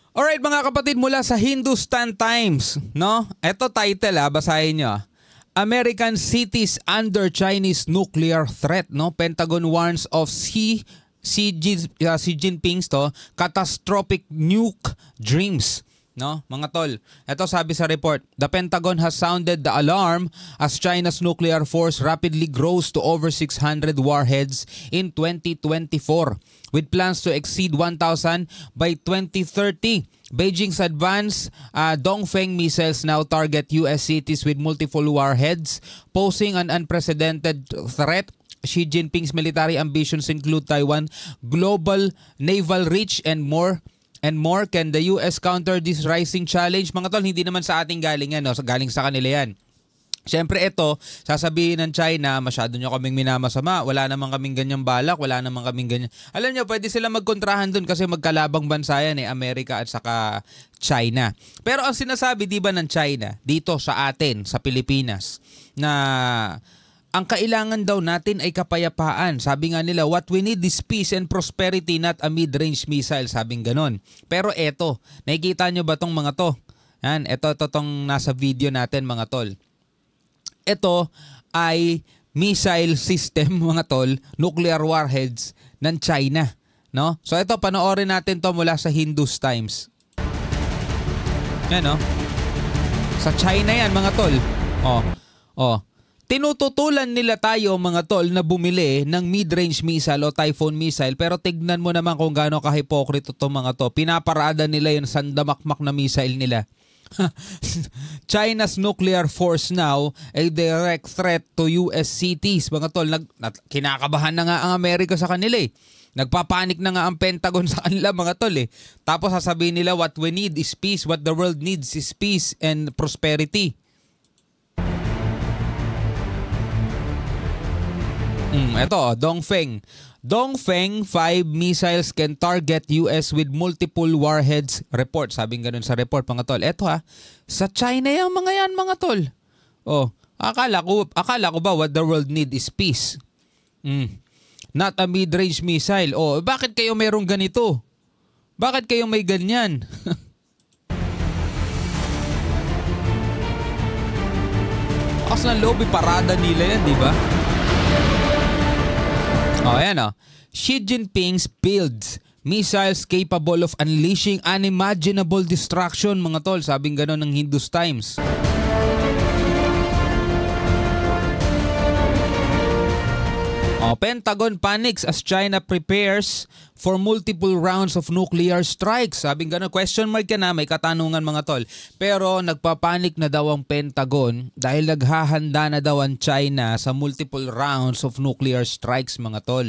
Alright mga kapatid, mula sa Hindustan Times, no? Ito title basahin nyo. American cities under Chinese nuclear threat, no? Pentagon warns of Xi Jinping's catastrophic nuke dreams. No, mga tol. Ito sabi sa report, the Pentagon has sounded the alarm as China's nuclear force rapidly grows to over 600 warheads in 2024 with plans to exceed 1,000 by 2030. Beijing's advanced Dongfeng missiles now target US cities with multiple warheads, posing an unprecedented threat. Xi Jinping's military ambitions include Taiwan, global naval reach, and more. Can the US counter this rising challenge? Mga tol, hindi naman sa ating galing yan, no? Galing sa kanila yan. Siyempre ito, sasabihin ng China, masyado nyo kaming minamasama, wala naman kaming ganyang balak, wala naman kaming ganyan. Alam nyo, pwede sila magkontrahan dun kasi magkalabang bansa yan, Amerika at saka China. Pero ang sinasabi diba ng China, dito sa atin, sa Pilipinas, na ang kailangan daw natin ay kapayapaan. Sabi nga nila, what we need is peace and prosperity, not a mid-range missile. Sabing ganon. Pero eto, nakikita nyo ba tong mga to? Yan, ito tong nasa video natin mga tol. Ito ay missile system mga tol, nuclear warheads ng China. No? So ito, panoorin natin to mula sa Hindustan Times. Yan, no? Sa China yan mga tol. Tinututulan nila tayo mga tol na bumili ng mid-range missile o Typhoon missile, pero tignan mo naman kung gaano kahipokrito to mga to. Pinaparada nila yung sandamakmak na missile nila. China's nuclear force now a direct threat to US cities. Mga tol, kinakabahan na nga ang Amerika sa kanila eh. Nagpapanik na nga ang Pentagon sa kanila mga tol eh. Tapos sasabihin nila what we need is peace, what the world needs is peace and prosperity. Ito, Dongfeng. Dongfeng 5 missiles can target US with multiple warheads. Report, sabing ganun sa report mga tol. Ito sa China yung mga yan mga tol. Akala ko ba what the world need is peace. Not a mid-range missile. Bakit kayo merong ganito? Bakit kayo may ganyan? Kasi ng loob, parada nila yan, di ba? Ayan Xi Jinping's builds missiles capable of unleashing unimaginable destruction, mga tol. Sabing gano'n ng Hindustan Times. Pentagon panics as China prepares for multiple rounds of nuclear strikes. Sabing gano'n, question mark ka na, may katanungan mga tol. Pero nagpapanik na daw ang Pentagon dahil naghahanda na daw ang China sa multiple rounds of nuclear strikes mga tol.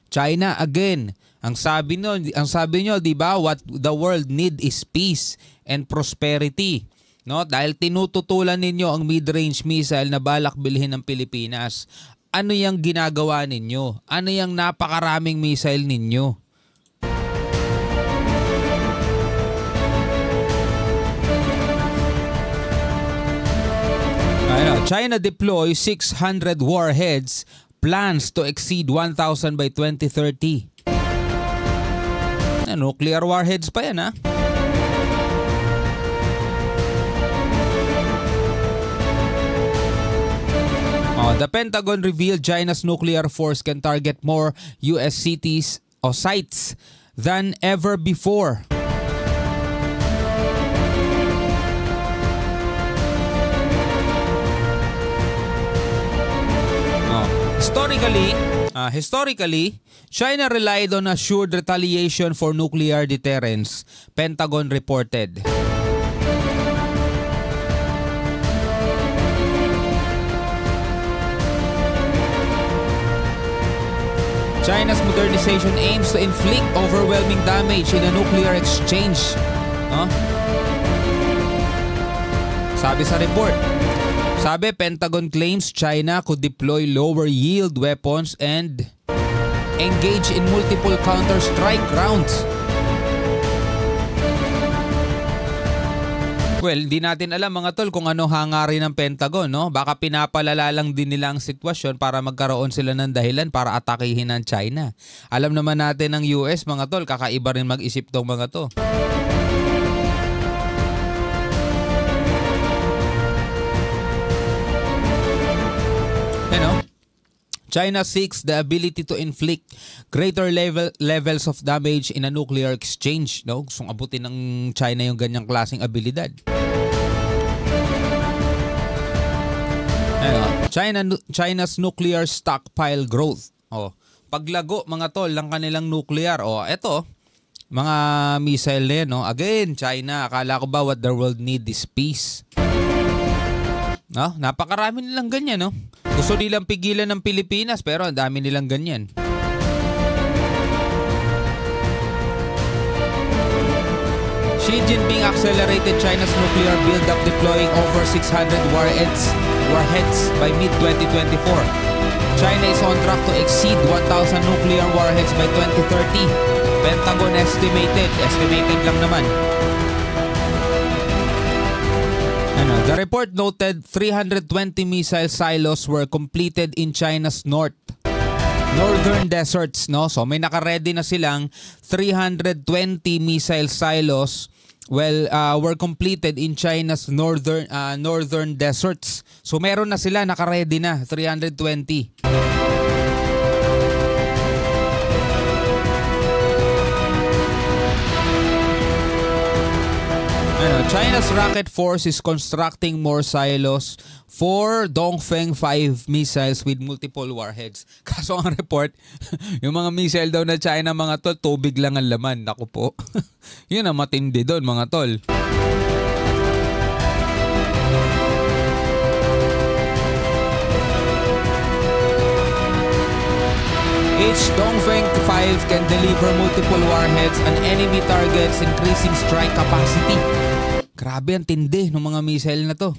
China again. Ang sabi nyo, di ba, what the world need is peace and prosperity. No? Dahil tinututulan ninyo ang mid-range missile na balak bilhin ng Pilipinas. Ano yung ginagawa ninyo? Ano yung napakaraming missile ninyo? China deploys 600 warheads, plans to exceed 1,000 by 2030. Nuclear warheads pa yan The Pentagon revealed China's nuclear force can target more US cities or sites than ever before. Historically, China relied on assured retaliation for nuclear deterrence, Pentagon reported. China's modernization aims to inflict overwhelming damage in a nuclear exchange. Sabi sa report. Pentagon claims China could deploy lower-yield weapons and engage in multiple counter-strike rounds. Well, di natin alam mga tol kung ano hangarin ng Pentagon, no? Baka pinapalala lang din nila ang sitwasyon para magkaroon sila ng dahilan para atakihin ng China. Alam naman natin ng US mga tol, kakaiba rin mag-isip tong mga to. China seeks the ability to inflict greater levels of damage in a nuclear exchange. No? Gustong abutin ng China yung ganyang klaseng abilidad. China's nuclear stockpile growth. Paglago mga tol ng kanilang nuclear. Eto, mga missile na yan. No? Again, China, akala ko ba what the world need is peace? No? Napakarami nilang ganyan, no? Gusto nilang pigilan ng Pilipinas pero ang dami nilang ganyan. Xi Jinping accelerated China's nuclear build-up, deploying over 600 warheads by mid-2024. China is on track to exceed 1,000 nuclear warheads by 2030. Pentagon estimated lang naman. The report noted 320 missile silos were completed in China's northern deserts, no? So may naka-ready na silang 320 missile silos were completed in China's northern deserts. So meron na sila naka-ready na 320. China's rocket force is constructing more silos for Dongfeng 5 missiles with multiple warheads. Kaso ang report, yung mga missile daw na China mga tol, tubig lang ang laman. Naku po. Yun ang matindi doon mga tol. Each Dongfeng 5 can deliver multiple warheads on enemy targets, increasing strike capacity. Grabe ang tindi ng mga missile na to.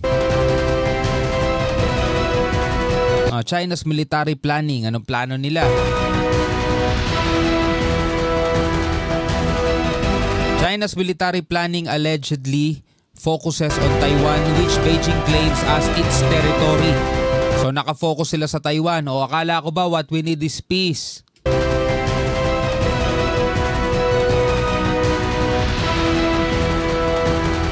China's military planning. Anong plano nila? China's military planning allegedly focuses on Taiwan, which Beijing claims as its territory. So nakafocus sila sa Taiwan. Akala ko ba what we need is peace?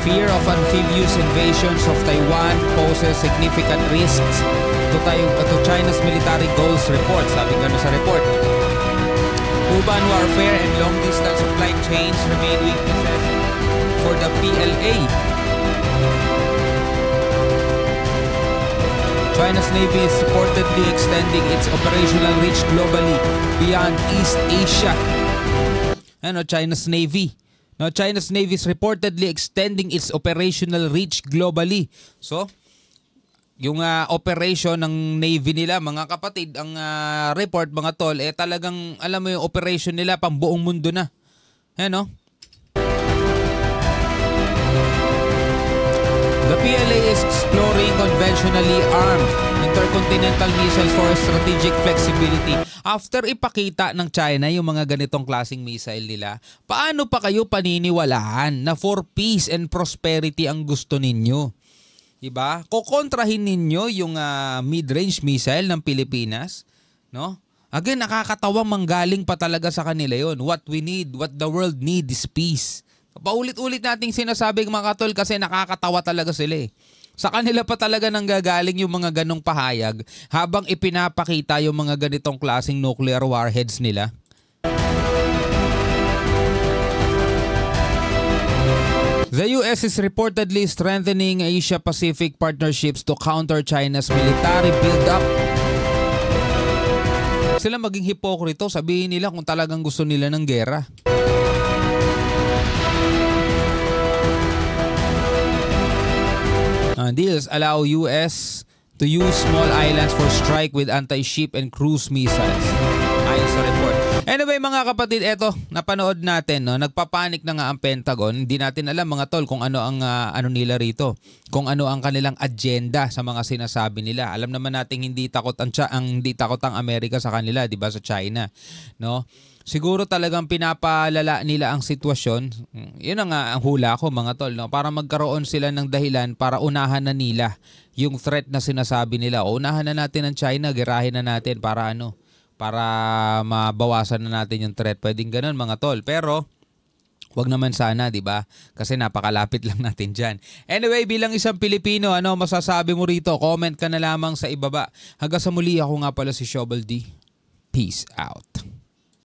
Fear of amphibious invasions of Taiwan poses significant risks to China's military goals, report. Sabi nga sa report. Urban warfare and long-distance supply chains remain weaknesses for the PLA. China's Navy is reportedly extending its operational reach globally beyond East Asia. China's Navy. China's Navy is reportedly extending its operational reach globally. So, yung operation ng Navy nila, mga kapatid, ang report, mga tol, talagang, alam mo yung operation nila pang buong mundo na. The PLA is exploring conventionally armed intercontinental missiles for strategic flexibility. After ipakita ng China yung mga ganitong klaseng missile nila, paano pa kayo paniniwalaan na for peace and prosperity ang gusto ninyo? Diba? Kukontrahin ninyo yung mid-range missile ng Pilipinas, no? Again, nakakatawang manggaling pa talaga sa kanila yon. What we need, what the world need is peace. Paulit-ulit nating sinasabi mga katol kasi nakakatawa talaga sila eh. Sa kanila pa talaga nanggagaling yung mga ganong pahayag habang ipinapakita yung mga ganitong klaseng nuclear warheads nila. The US is reportedly strengthening Asia-Pacific partnerships to counter China's military build-up. Sila maging hipokrito, sabihin nila kung talagang gusto nila ng gera. Deals allow US to use small islands for strike with anti-ship and cruise missiles. Ayon sa report. Anyway mga kapatid, eto, napanood natin, no? Nagpapanik na nga ang Pentagon. Hindi natin alam mga tol kung ano ang ano nila rito. Kung ano ang kanilang agenda sa mga sinasabi nila. Alam naman natin hindi takot ang Amerika sa kanila, 'di ba, sa China, no? siguro talagang pinapalala nila ang sitwasyon. Yun ang nga ang hula ko mga tol, no? Para magkaroon sila ng dahilan para unahan na nila yung threat na sinasabi nila. O unahan na natin ang China, girahin na natin para para mabawasan na natin yung threat. Pwedeng ganun mga tol. Pero wag naman sana, 'di ba? Kasi napakalapit lang natin diyan. Anyway, bilang isang Pilipino, ano masasabi mo rito? Comment ka na lamang sa ibaba. Hanggang sa muli, ako nga pala si Shobal D. Peace out.